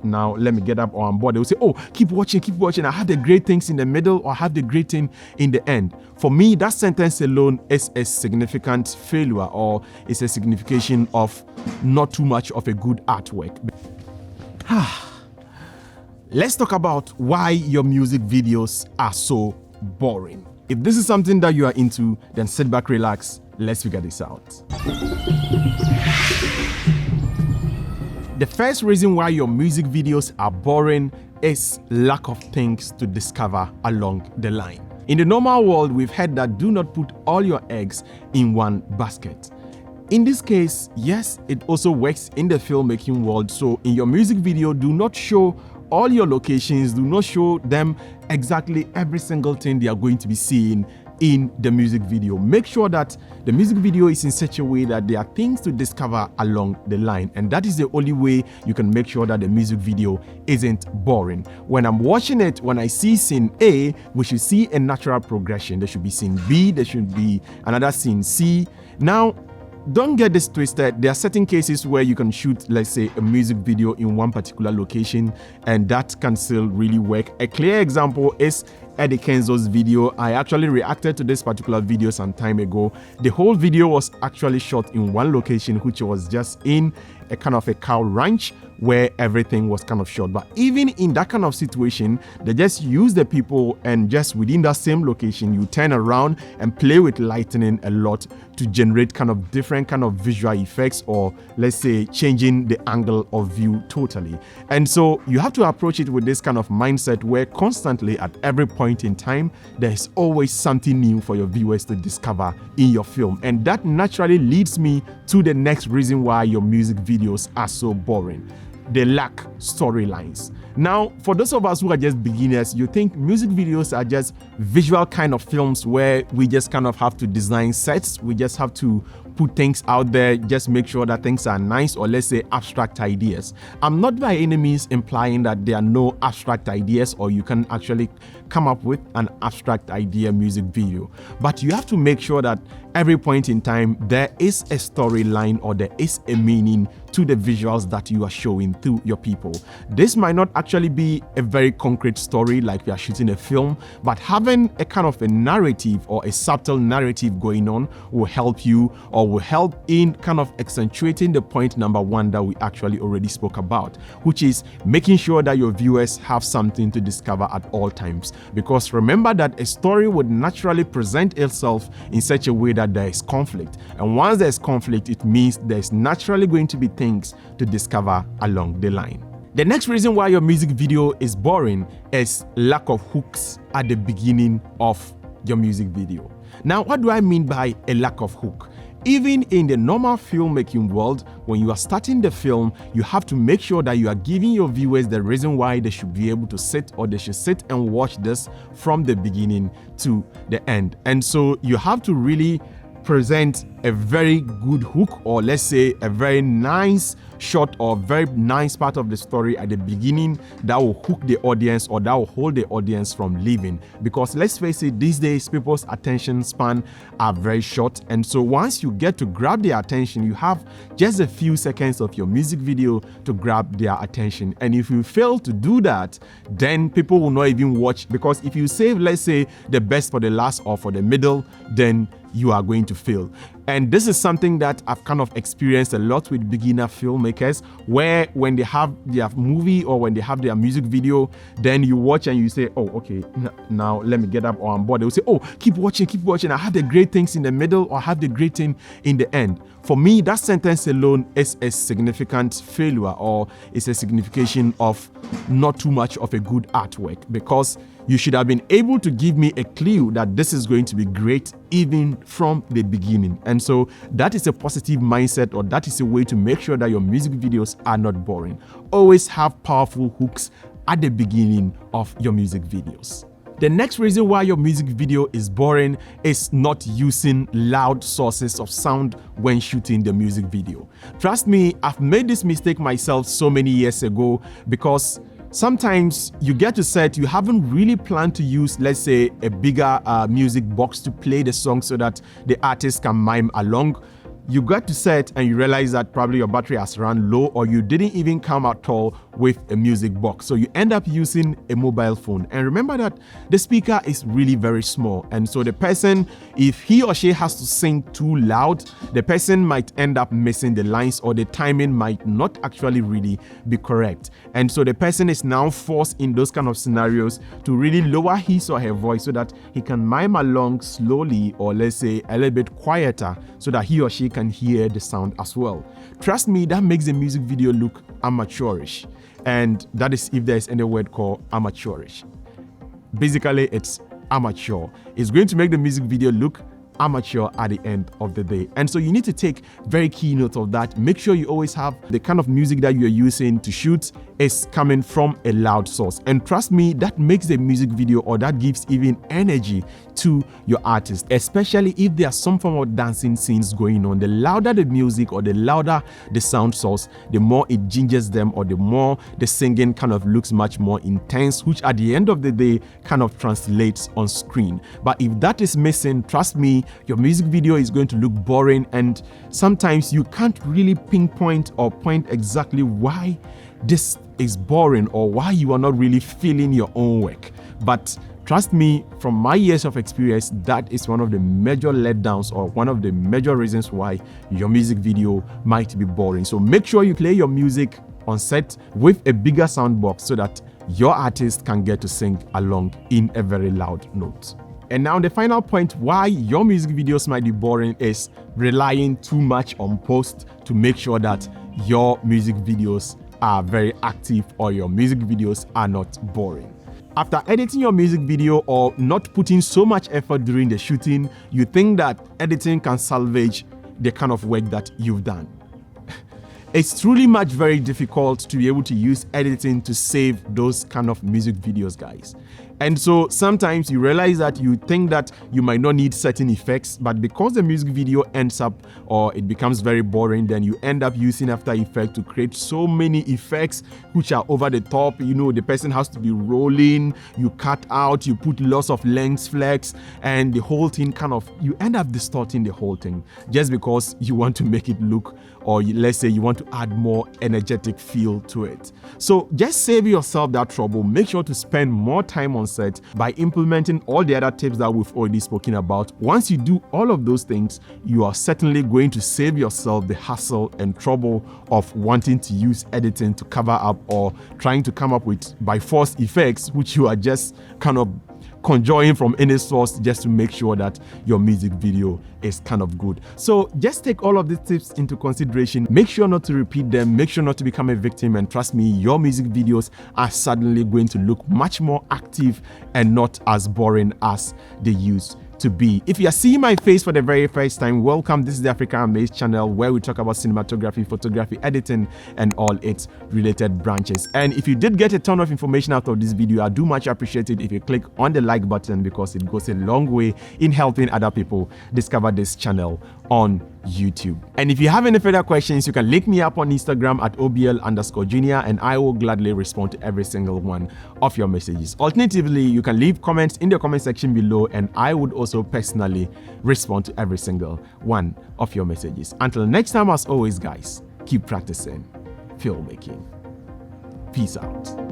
Now let me get up on board. They will say, oh, keep watching. I have the great things in the middle or I have the great thing in the end. For me, that sentence alone is a significant failure, or it's a signification of not too much of a good artwork. Let's talk about why your music videos are so boring. If this is something that you are into, then sit back, relax. Let's figure this out. The first reason why your music videos are boring is lack of things to discover along the line. In the normal world, we've heard that do not put all your eggs in one basket. In this case, yes, it also works in the filmmaking world. So in your music video, do not show all your locations, do not show them exactly every single thing they are going to be seeing in the music video. Make sure that the music video is in such a way that there are things to discover along the line, and that is the only way you can make sure that the music video isn't boring. When I'm watching it, when I see scene A, we should see a natural progression. There should be scene B, there should be another scene C. Now, don't get this twisted. There are certain cases where you can shoot, let's say, a music video in one particular location, and that can still really work. A clear example is Eddie Kenzo's video. I actually reacted to this particular video some time ago. The whole video was actually shot in one location, which was just in a kind of a cow ranch where everything was kind of shot. But even in that kind of situation, they just use the people, and just within that same location, you turn around and play with lightning a lot to generate kind of different kind of visual effects, or let's say changing the angle of view totally. And so you have to approach it with this kind of mindset where constantly at every point in time, there is always something new for your viewers to discover in your film. And that naturally leads me to the next reason why your music videos are so boring. They lack storylines. Now, for those of us who are just beginners, you think music videos are just visual kind of films where we just kind of have to design sets, we just have to put things out there, just make sure that things are nice, or let's say abstract ideas. I'm not by any means implying that there are no abstract ideas or you can actually come up with an abstract idea music video, but you have to make sure that every point in time there is a storyline or there is a meaning to the visuals that you are showing to your people. This might not actually be a very concrete story like we are shooting a film, but having a kind of a narrative or a subtle narrative going on will help you, or will help in kind of accentuating the point number one that we actually already spoke about, which is making sure that your viewers have something to discover at all times. Because remember that a story would naturally present itself in such a way that there is conflict, and once there's conflict, it means there's naturally going to be things to discover along the line. The next reason why your music video is boring is lack of hooks at the beginning of your music video. Now, what do I mean by a lack of hook? Even in the normal filmmaking world, when you are starting the film, you have to make sure that you are giving your viewers the reason why they should be able to sit, or they should sit and watch this from the beginning to the end. And so you have to really present a very good hook, or let's say a very nice shot or very nice part of the story at the beginning that will hook the audience, or that will hold the audience from leaving. Because let's face it, these days people's attention span are very short, and so once you get to grab their attention, you have just a few seconds of your music video to grab their attention. And if you fail to do that, then people will not even watch, because if you save, let's say, the best for the last or for the middle, then you are going to fail. And this is something that I've kind of experienced a lot with beginner filmmakers, where when they have their movie or when they have their music video, then you watch and you say, oh, okay, now let me get up on board. They will say, oh, keep watching. I have the great things in the middle, or I have the great thing in the end. For me, that sentence alone is a significant failure, or it's a signification of not too much of a good artwork, because you should have been able to give me a clue that this is going to be great even from the beginning. And so that is a positive mindset, or that is a way to make sure that your music videos are not boring. Always have powerful hooks at the beginning of your music videos. The next reason why your music video is boring is not using loud sources of sound when shooting the music video. Trust me, I've made this mistake myself so many years ago, because sometimes you get to set, you haven't really planned to use, let's say, a bigger music box to play the song so that the artist can mime along. you got to set and you realize that probably your battery has run low, or you didn't even come at all with a music box. So you end up using a mobile phone. And remember that the speaker is really very small. And so the person, if he or she has to sing too loud, the person might end up missing the lines, or the timing might not actually really be correct. And so the person is now forced in those kind of scenarios to really lower his or her voice so that he can mime along slowly, or let's say a little bit quieter, so that he or she can hear the sound as well. Trust me, that makes the music video look amateurish. And that is if there is any word called amateurish. Basically, it's amateur. It's going to make the music video look amateur at the end of the day. And so you need to take very key note of that. Make sure you always have the kind of music that you're using to shoot is coming from a loud source. And trust me, that makes the music video, or that gives even energy to your artist, especially if there's some form of dancing scenes going on. The louder the music, or the louder the sound source, the more it gingers them, or the more the singing kind of looks much more intense, which at the end of the day kind of translates on screen. But if that is missing, trust me, your music video is going to look boring, and sometimes you can't really pinpoint or point exactly why this is boring, or why you are not really feeling your own work. But trust me, from my years of experience, that is one of the major letdowns, or one of the major reasons why your music video might be boring. So make sure you play your music on set with a bigger sound box so that your artist can get to sing along in a very loud note. And now the final point why your music videos might be boring is relying too much on post to make sure that your music videos are very active, or your music videos are not boring. After editing your music video, or not putting so much effort during the shooting, you think that editing can salvage the kind of work that you've done. It's truly very difficult to be able to use editing to save those kind of music videos, guys. And so sometimes you realize that you think that you might not need certain effects, but because the music video ends up, or it becomes very boring, then you end up using After Effects to create so many effects which are over the top. You know, the person has to be rolling, you cut out, you put lots of lens flex, and the whole thing you end up distorting the whole thing just because you want to make it look, or let's say you want to add more energetic feel to it. So just save yourself that trouble. Make sure to spend more time on set by implementing all the other tips that we've already spoken about. Once you do all of those things, you are certainly going to save yourself the hassle and trouble of wanting to use editing to cover up, or trying to come up with by force effects which you are just kind of conjuring from any source just to make sure that your music video is kind of good. So just take all of these tips into consideration. Make sure not to repeat them. Make sure not to become a victim. And trust me, your music videos are suddenly going to look much more active and not as boring as they used to be. If you are seeing my face for the very first time, welcome. This is the African Amaze channel, where we talk about cinematography, photography, editing, and all its related branches. And if you did get a ton of information out of this video, I do much appreciate it if you click on the like button, because it goes a long way in helping other people discover this channel on YouTube. And if you have any further questions, you can link me up on Instagram at OBL_Junior, and I will gladly respond to every single one of your messages. Alternatively, you can leave comments in the comment section below, and I would also personally respond to every single one of your messages. Until next time, as always, guys, keep practicing filmmaking. Peace out.